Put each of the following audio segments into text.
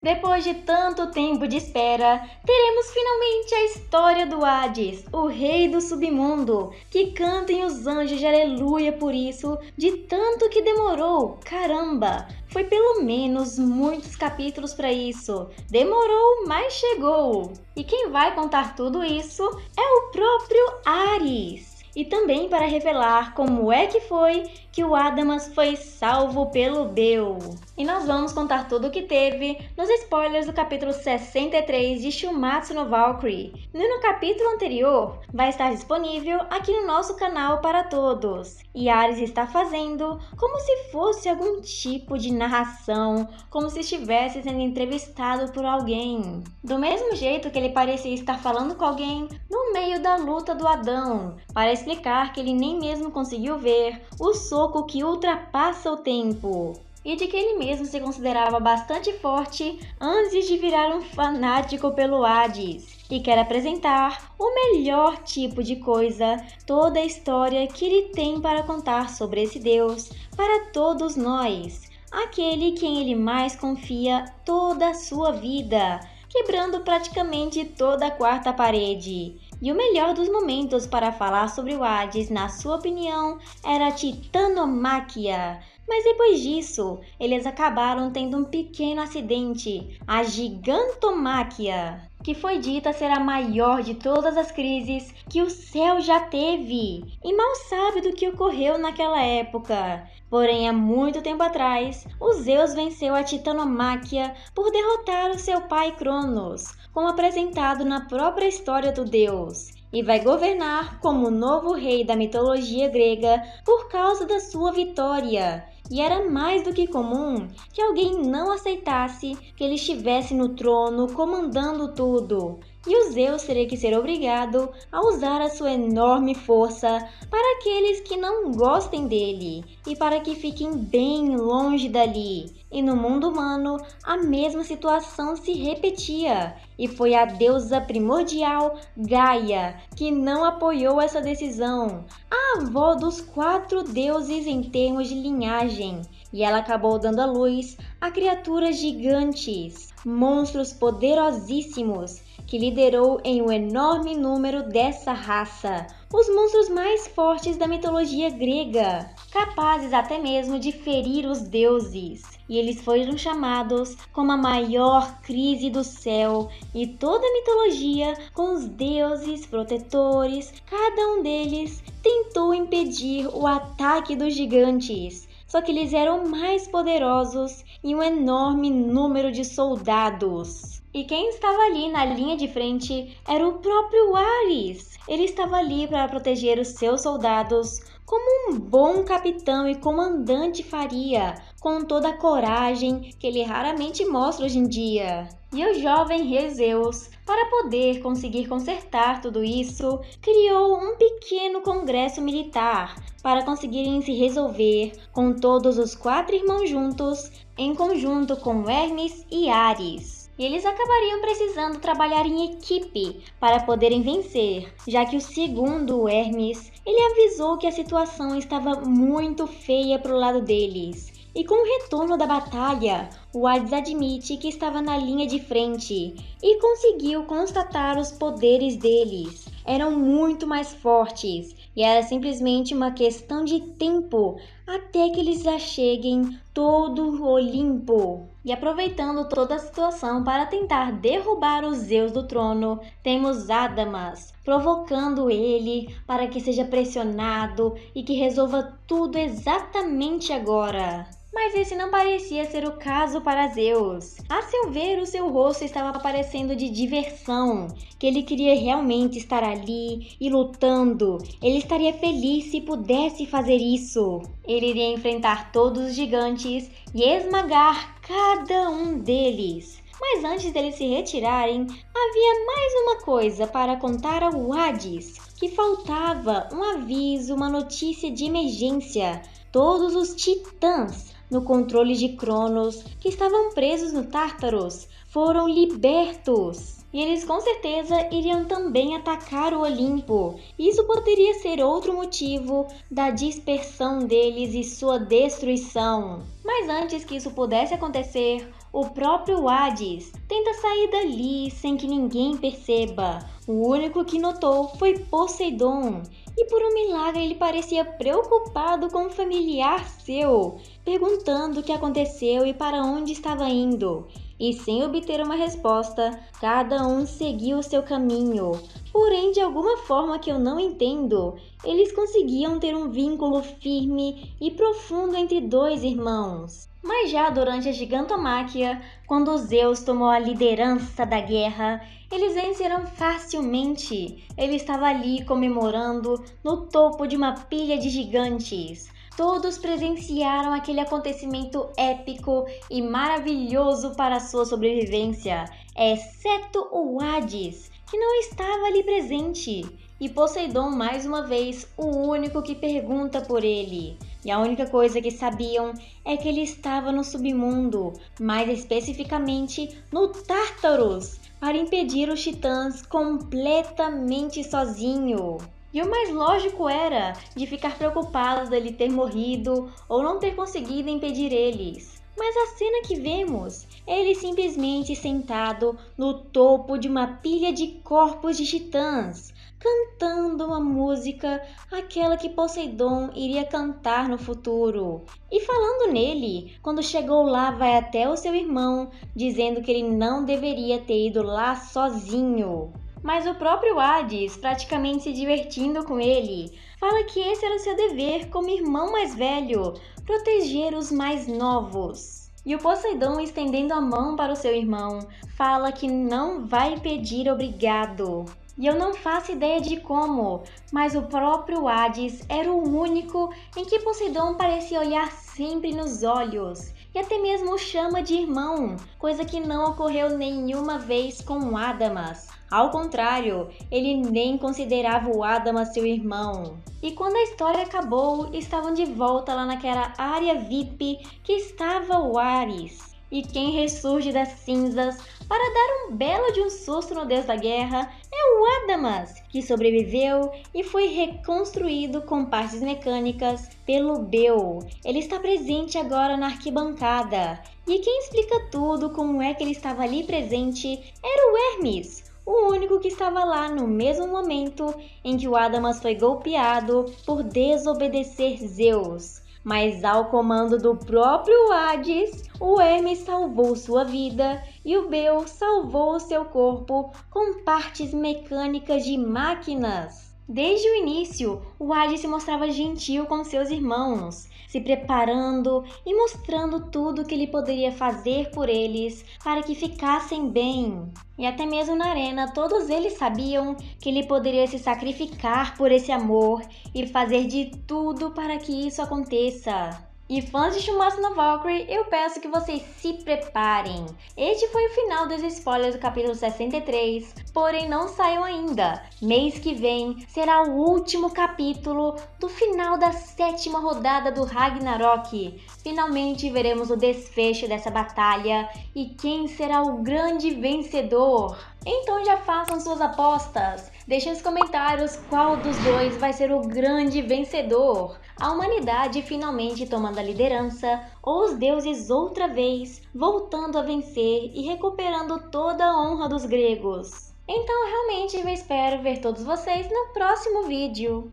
Depois de tanto tempo de espera, teremos finalmente a história do Hades, o rei do submundo, que cantem os anjos de aleluia por isso, de tanto que demorou. Caramba, foi pelo menos muitos capítulos para isso. Demorou, mas chegou. E quem vai contar tudo isso é o próprio Ares. E também para revelar como é que foi que o Adamas foi salvo pelo Bel. E nós vamos contar tudo o que teve nos spoilers do capítulo 63 de Shumatsu no Valkyrie. E no capítulo anterior vai estar disponível aqui no nosso canal para todos. E Ares está fazendo como se fosse algum tipo de narração, como se estivesse sendo entrevistado por alguém. Do mesmo jeito que ele parecia estar falando com alguém no meio da luta do Adão, para explicar que ele nem mesmo conseguiu ver o soco que ultrapassa o tempo. E de que ele mesmo se considerava bastante forte antes de virar um fanático pelo Hades. E quer apresentar o melhor tipo de coisa, toda a história que ele tem para contar sobre esse Deus para todos nós. Aquele quem ele mais confia toda a sua vida, quebrando praticamente toda a quarta parede. E o melhor dos momentos para falar sobre o Hades, na sua opinião, era a Titanomáquia. Mas depois disso, eles acabaram tendo um pequeno acidente, a Gigantomáquia, que foi dita ser a maior de todas as crises que o céu já teve. E mal sabe do que ocorreu naquela época. Porém, há muito tempo atrás, o Zeus venceu a Titanomáquia por derrotar o seu pai Cronos, como apresentado na própria história do deus, e vai governar como o novo rei da mitologia grega por causa da sua vitória. E era mais do que comum que alguém não aceitasse que ele estivesse no trono comandando tudo. E o Zeus teria que ser obrigado a usar a sua enorme força para aqueles que não gostem dele e para que fiquem bem longe dali. E no mundo humano, a mesma situação se repetia. E foi a deusa primordial, Gaia, que não apoiou essa decisão, a avó dos 4 deuses em termos de linhagem. E ela acabou dando à luz a criaturas gigantes, monstros poderosíssimos, que liderou em um enorme número dessa raça, os monstros mais fortes da mitologia grega, capazes até mesmo de ferir os deuses. E eles foram chamados como a maior crise do céu, e toda a mitologia, com os deuses protetores, cada um deles tentou impedir o ataque dos gigantes. Só que eles eram mais poderosos e um enorme número de soldados. E quem estava ali na linha de frente era o próprio Ares. Ele estava ali para proteger os seus soldados, como um bom capitão e comandante faria, com toda a coragem que ele raramente mostra hoje em dia. E o jovem rei Zeus, para poder conseguir consertar tudo isso, criou um pequeno congresso militar para conseguirem se resolver com todos os 4 irmãos juntos, em conjunto com Hermes e Ares. E eles acabariam precisando trabalhar em equipe para poderem vencer, já que o segundo, Hermes, ele avisou que a situação estava muito feia para o lado deles. E com o retorno da batalha, o Hades admite que estava na linha de frente e conseguiu constatar os poderes deles. Eram muito mais fortes e era simplesmente uma questão de tempo até que eles já cheguem todo o Olimpo. E aproveitando toda a situação para tentar derrubar o Zeus do trono, temos Adamas, provocando ele para que seja pressionado e que resolva tudo exatamente agora. Mas esse não parecia ser o caso para Zeus. A seu ver, o seu rosto estava parecendo de diversão, que ele queria realmente estar ali e lutando. Ele estaria feliz se pudesse fazer isso. Ele iria enfrentar todos os gigantes e esmagar cada um deles. Mas antes deles se retirarem, havia mais uma coisa para contar ao Hades, que faltava um aviso, uma notícia de emergência. Todos os titãs no controle de Cronos, que estavam presos no Tártaros, foram libertos. E eles com certeza iriam também atacar o Olimpo. Isso poderia ser outro motivo da dispersão deles e sua destruição. Mas antes que isso pudesse acontecer, o próprio Hades tenta sair dali sem que ninguém perceba. O único que notou foi Poseidon, e por um milagre ele parecia preocupado com um familiar seu, perguntando o que aconteceu e para onde estava indo. E sem obter uma resposta, cada um seguiu seu caminho. Porém, de alguma forma que eu não entendo, eles conseguiam ter um vínculo firme e profundo entre dois irmãos. Mas já durante a gigantomáquia, quando Zeus tomou a liderança da guerra, eles venceram facilmente. Ele estava ali comemorando no topo de uma pilha de gigantes. Todos presenciaram aquele acontecimento épico e maravilhoso para sua sobrevivência, exceto o Hades, que não estava ali presente. E Poseidon, mais uma vez, o único que pergunta por ele. E a única coisa que sabiam é que ele estava no submundo, mais especificamente no Tártaros, para impedir os titãs completamente sozinho. E o mais lógico era de ficar preocupado dele ter morrido ou não ter conseguido impedir eles. Mas a cena que vemos é ele simplesmente sentado no topo de uma pilha de corpos de titãs, cantando uma música, aquela que Poseidon iria cantar no futuro. E falando nele, quando chegou lá vai até o seu irmão, dizendo que ele não deveria ter ido lá sozinho. Mas o próprio Hades, praticamente se divertindo com ele, fala que esse era o seu dever como irmão mais velho, proteger os mais novos. E o Poseidon, estendendo a mão para o seu irmão, fala que não vai pedir obrigado. E eu não faço ideia de como, mas o próprio Hades era o único em que Poseidon parecia olhar sempre nos olhos, e até mesmo o chama de irmão, coisa que não ocorreu nenhuma vez com Adamas. Ao contrário, ele nem considerava o Adamas seu irmão. E quando a história acabou, estavam de volta lá naquela área VIP que estava o Ares. E quem ressurge das cinzas para dar um belo de um susto no deus da guerra é o Adamas, que sobreviveu e foi reconstruído com partes mecânicas pelo Bel. Ele está presente agora na arquibancada. E quem explica tudo, como é que ele estava ali presente, era o Hermes, o único que estava lá no mesmo momento em que o Adamas foi golpeado por desobedecer Zeus. Mas ao comando do próprio Hades, o Hermes salvou sua vida e o Bel salvou seu corpo com partes mecânicas de máquinas. Desde o início, o Hades se mostrava gentil com seus irmãos, se preparando e mostrando tudo o que ele poderia fazer por eles para que ficassem bem. E até mesmo na arena, todos eles sabiam que ele poderia se sacrificar por esse amor e fazer de tudo para que isso aconteça. E fãs de Shumatsu no Valkyrie, eu peço que vocês se preparem. Este foi o final dos spoilers do capítulo 63, porém não saiu ainda. Mês que vem será o último capítulo do final da 7ª rodada do Ragnarok. Finalmente veremos o desfecho dessa batalha e quem será o grande vencedor. Então já façam suas apostas. Deixem nos comentários qual dos dois vai ser o grande vencedor. A humanidade finalmente tomando a liderança ou os deuses outra vez voltando a vencer e recuperando toda a honra dos gregos. Então realmente eu espero ver todos vocês no próximo vídeo.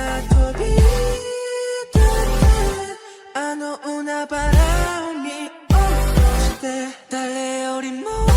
I know una para mí, oh,